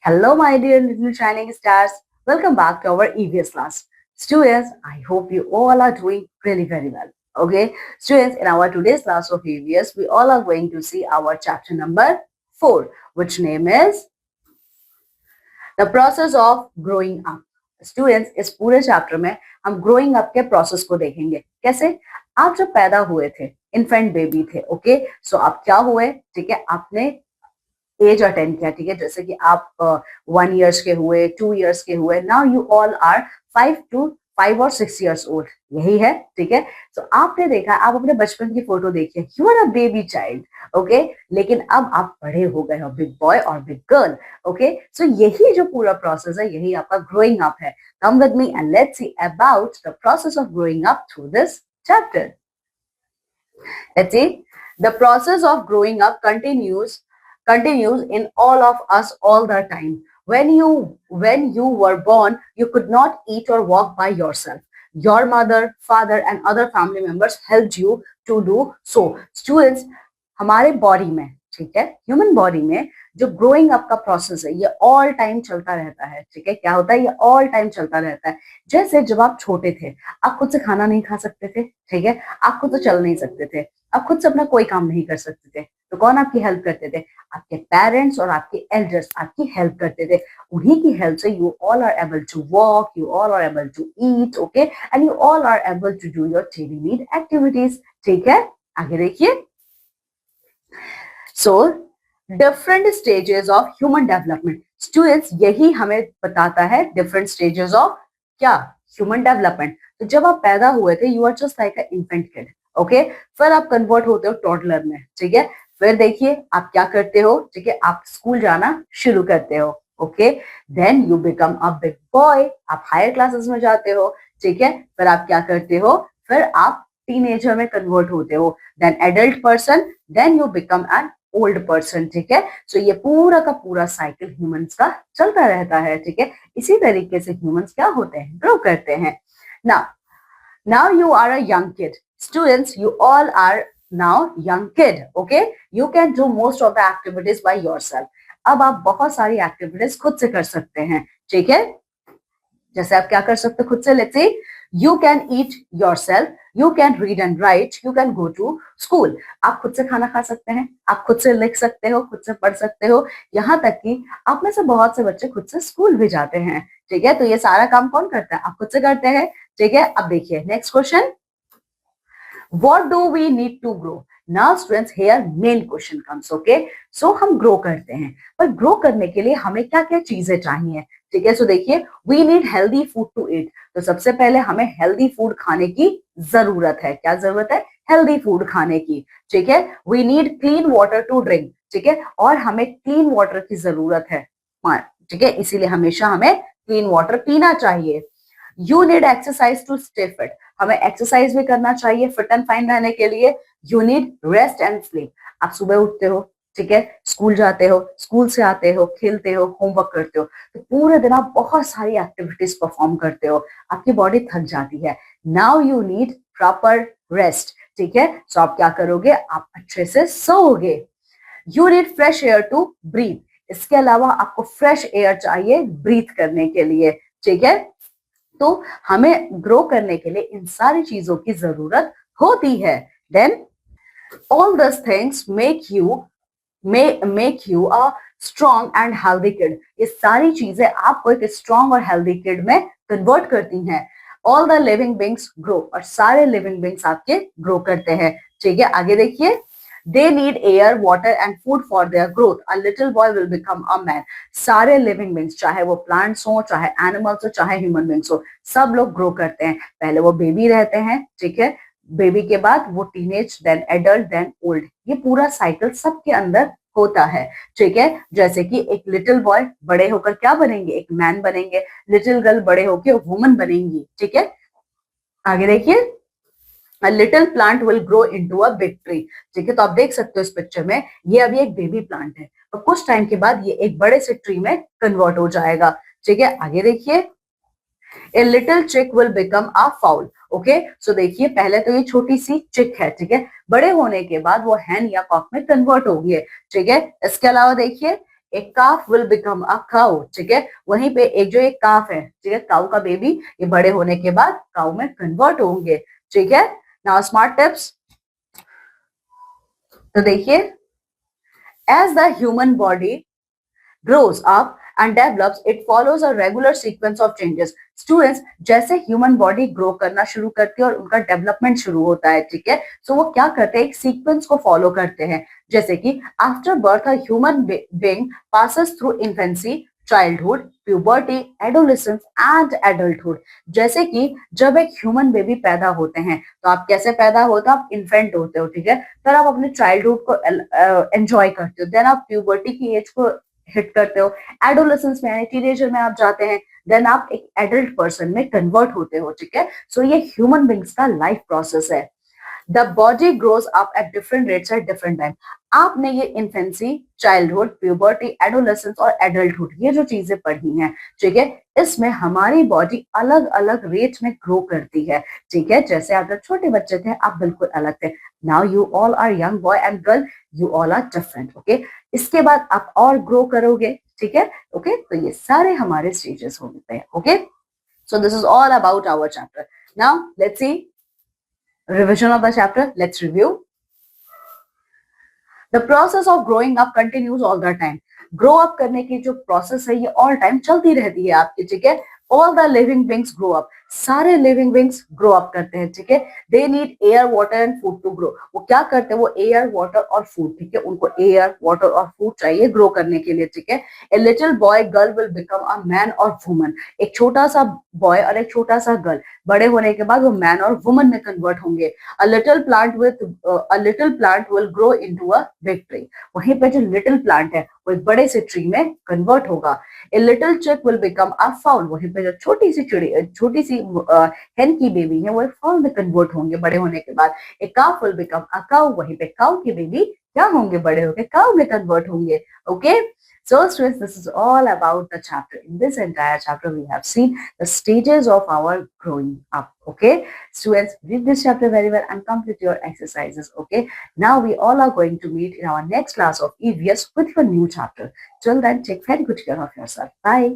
Hello, my dear little shining stars. Welcome back to our EVS class. Students, I hope you all are doing really very well. Okay, students, in our today's class of EVS, we all are going to see our chapter number 4, which name is The Process of Growing Up. Students, इस पूरे chapter में हम growing up के process को देखेंगे. कैसे? आप जब पैदा हुए थे, इन्फेंट बेबी थे, ओके, सो आप क्या हुए, ठीक है, आपने एज अटेंड किया, ठीक है, जैसे कि आप 1 ईयर्स के हुए, 2 ईयर्स के हुए, now you all are 5 to 5 or 6 years old, यही है, ठीक है. तो आपने देखा, आप अपने बचपन की फोटो देखिए, you are a baby child, okay, लेकिन अब आप बड़े हो गए हो, बिग बॉय और बिग गर्ल, ओके. सो यही जो पूरा प्रोसेस है, यही आपका ग्रोइंग अप है. Come with me and let's see about the process of growing up through this chapter. Let's see. The process of growing up continues in all of us all the time. When you were born, you could not eat or walk by yourself. Your mother, father, and other family members helped you to do so. Students, हमारे body में, ठीक है, human body में जो growing up का process है, ये all time चलता रहता है. ठीक है, क्या होता है, ये ऑल टाइम चलता रहता है. जैसे जब आप छोटे थे, आप खुद से खाना नहीं खा सकते थे, ठीक है, आप खुद से चल नहीं सकते थे, आप खुद से अपना कोई काम नहीं कर सकते थे, तो कौन आपकी हेल्प करते थे? आपके पेरेंट्स और आपके एल्डर्स आपकी हेल्प करते थे. उन्हीं की हेल्प से you all are able to walk, you all are able to eat, okay, and you all are able to do your daily need activities. ठीक है, आगे देखिए. So different stages of human development. Students, यही हमें बताता है different stages of क्या? Human development. तो जब आप पैदा हुए थे, you are just like a infant kid, okay, फिर आप कन्वर्ट होते हो टॉडलर में, ठीक है, फिर देखिए आप क्या करते हो, ठीक है, आप स्कूल जाना शुरू करते हो, okay, then you become a big boy, आप हायर क्लासेस में जाते हो, ठीक है, फिर आप क्या करते हो, फिर आप टीनेजर में कन्वर्ट होते हो, then adult person, then you become an old person. ठीक है, सो ये पूरा का पूरा साइकिल ह्यूमंस का चलता रहता है. ठीक है, इसी तरीके से ह्यूमंस क्या होते हैं, ग्रो करते हैं. Now you are a young kid. Students, you all are now young kid, okay? You can do most of the activities by yourself. अब आप बहुत सारी एक्टिविटीज खुद से कर सकते हैं. ठीक है, जैसे आप क्या कर सकते हो खुद से? Let's say you can eat yourself, you can read and write, you can go to school. आप खुद से खाना खा सकते हैं, आप खुद से लिख सकते हो, खुद से पढ़ सकते हो, यहाँ तक कि आप में से बहुत से बच्चे खुद से स्कूल भी जाते हैं. ठीक है, तो ये सारा काम कौन करता है? आप खुद से करते हैं. ठीक है, अब देखिए next question. What do we need to grow? Now students, here main question comes, okay? So हम ग्रो करते हैं, पर ग्रो करने के लिए हमें क्या क्या चीजें चाहिए? ठीक है, सो देखिए, we need healthy food to eat. तो सबसे पहले हमें हेल्दी फूड खाने की जरूरत है. क्या जरूरत है? हेल्दी फूड खाने की. ठीक है, we need clean water to drink. ठीक है, और हमें क्लीन वाटर की जरूरत है. ठीक है, इसीलिए हमेशा हमें क्लीन वाटर पीना चाहिए. You need exercise to stay fit. हमें एक्सरसाइज भी करना चाहिए फिट एंड फाइन रहने के लिए. You need rest and sleep. आप सुबह उठते हो, ठीक है, स्कूल जाते हो, स्कूल से आते हो, खेलते हो, होमवर्क करते हो, तो पूरे दिन आप बहुत सारी एक्टिविटीज परफॉर्म करते हो, आपकी बॉडी थक जाती है. Now you need proper rest. ठीक है, सो आप क्या करोगे? आप अच्छे से सोओगे. You need fresh air to breathe. इसके अलावा आपको फ्रेश एयर चाहिए ब्रीथ करने के लिए. ठीक है, तो हमें ग्रो करने के लिए इन सारी चीजों की जरूरत होती है. Then all this things make you a strong and healthy kid. ये सारी चीजें आपको एक स्ट्रॉन्ग और हेल्दी किड में कन्वर्ट करती हैं. All the living beings grow. और सारे लिविंग बींग्स आपके ग्रो करते हैं. ठीक है, आगे देखिए. They need air, water and food for their growth. A little boy will become a man. सारे लिविंग बींग्स, चाहे वो प्लांट्स हो, चाहे एनिमल्स हो, चाहे ह्यूमन बींग्स हो, सब लोग ग्रो करते हैं. पहले वो बेबी रहते हैं, ठीक है, बेबी के बाद वो teenage, then adult, then old. ये पूरा साइकिल सबके अंदर होता है. ठीक है, जैसे कि एक लिटिल बॉय बड़े होकर क्या बनेंगे? एक मैन बनेंगे. लिटिल गर्ल बड़े होकर वुमन बनेंगी. ठीक है, आगे देखिए. A little plant will grow into a big tree. ठीक है, तो आप देख सकते हो इस पिक्चर में, ये अभी एक बेबी प्लांट है और कुछ टाइम के बाद ये एक बड़े से ट्री में कन्वर्ट हो जाएगा. ठीक है, आगे देखिए. A little chick will become a fowl. Okay, so देखिए, पहले तो ये छोटी सी चिक है, ठीक है, बड़े होने के बाद वो हैन या कॉक में कन्वर्ट होगी. ठीक है, इसके अलावा देखिए, a calf will become a cow, ठीक है। वहीं पे एक जो एक काफ है, ठीक है, काउ का बेबी, ये बड़े होने के बाद काउ में कन्वर्ट होंगे, ठीक है। नाउ स्मार्ट टिप्स, तो देखिए, as the human body grows up and develops, it follows a regular sequence of changes. Students, जैसे ह्यूमन बॉडी ग्रो करना शुरू करती है और उनका डेवलपमेंट शुरू होता है, ठीक है, सो वो क्या करते हैं, एक सीक्वेंस को फॉलो करते हैं। जैसे कि after birth a human being passes through infancy, childhood, puberty, adolescence and adulthood. जैसे कि जब एक ह्यूमन बेबी पैदा होते हैं, तो आप कैसे पैदा होते हो, आप इन्फेंट होते हो, ठीक है, फिर आप अपने चाइल्डहुड को एंजॉय करते हो, देन आप प्यूबर्टी की एज को हिट करते हो, एडोलेसेंस में यानी टीनेजर में आप जाते हैं, देन आप एक एडल्ट पर्सन में कन्वर्ट होते हो, ठीक है। सो ये ह्यूमन बींग्स का लाइफ प्रोसेस है। The body grows up at different rates at different time. आपने ये इन्फेंसी, चाइल्डहुड, प्यूबर्टी, एडोलेसेंस और एडल्टहुड, ये जो चीजें पढ़ी हैं, ठीक है, इसमें हमारी बॉडी अलग अलग रेट में ग्रो करती है, ठीक है। जैसे आप जब छोटे बच्चे थे, आप बिल्कुल अलग थे, now you all are young boy and girl, you all are different, okay. इसके बाद आप और ग्रो करोगे, ठीक है, ओके। तो ये सारे हमारे स्टेजेस होते हैं, okay. So this is all about our chapter. Now let's see revision of the chapter. Let's review. The process of growing up continues all the time. Grow up करने की जो प्रोसेस है, ये ऑल टाइम चलती रहती है आपकी, ठीक है। All the living beings grow up, सारे लिविंग बींग्स ग्रो अप करते हैं, ठीक है। They need air, water and food to grow. वो क्या करते हैं, वो एयर, वाटर और फूड, ठीक है, उनको एयर, वाटर और फूड चाहिए ग्रो करने के लिए, ठीक है। A little boy girl will become a man और वुमन। एक छोटा सा बॉय और एक छोटा सा गर्ल बड़े होने के बाद वो मैन और वुमन में कन्वर्ट होंगे। A little plant will grow into a big tree. वहीं पे जो लिटिल प्लांट है, वो एक बड़े से ट्री में कन्वर्ट होगा। ए लिटिल चिक विल बिकम अ फाउल। वहीं पे जो छोटी सी चिड़ी, छोटी सी हेन की बेबी है, वो एक फाउल में कन्वर्ट होंगे बड़े होने के बाद। ए काफ विल बिकम अ काउ। वहीं पे काउ की बेबी क्या होंगे, बड़े होके काउ में कन्वर्ट होंगे, okay. So students, this is all about the chapter. In this entire chapter, we have seen the stages of our growing up. Okay, students, read this chapter very well and complete your exercises. Okay, now we all are going to meet in our next class of EVS with a new chapter. Till then, take very good care of yourself. Bye.